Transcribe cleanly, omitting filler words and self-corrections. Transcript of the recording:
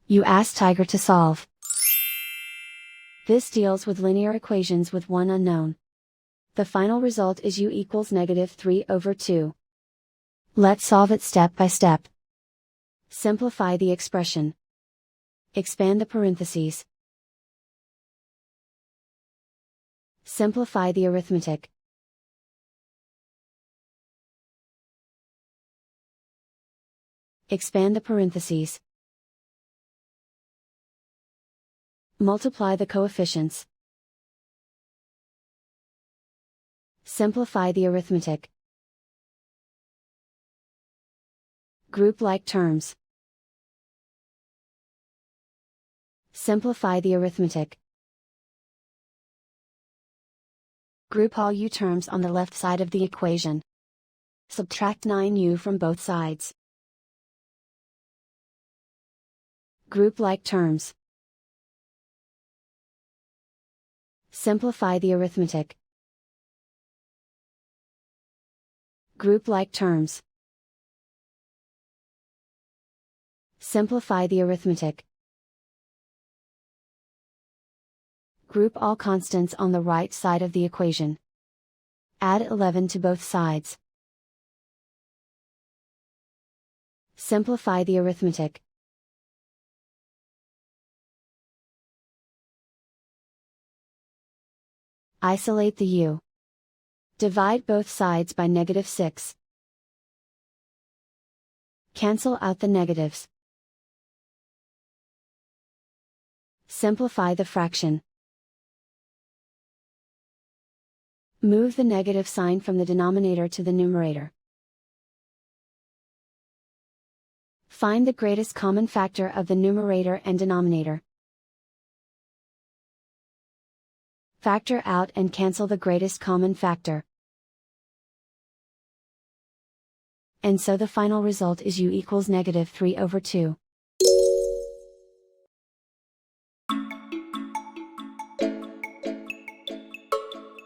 You ask Tiger to solve. This deals with linear equations with one unknown. The final result is u equals -3/2. Let's solve it step by step. Simplify the expression. Expand the parentheses. Simplify the arithmetic. Expand the parentheses. Multiply the coefficients. Simplify the arithmetic. Group like terms. Simplify the arithmetic. Group all u terms on the left side of the equation. Subtract 9u from both sides. Group like terms. Simplify the arithmetic. Group like terms. Simplify the arithmetic. Group all constants on the right side of the equation. Add 11 to both sides. Simplify the arithmetic. Isolate the u. Divide both sides by -6. Cancel out the negatives. Simplify the fraction. Move the negative sign from the denominator to the numerator. Find the greatest common factor of the numerator and denominator. Factor out and cancel the greatest common factor. And so the final result is u equals -3/2.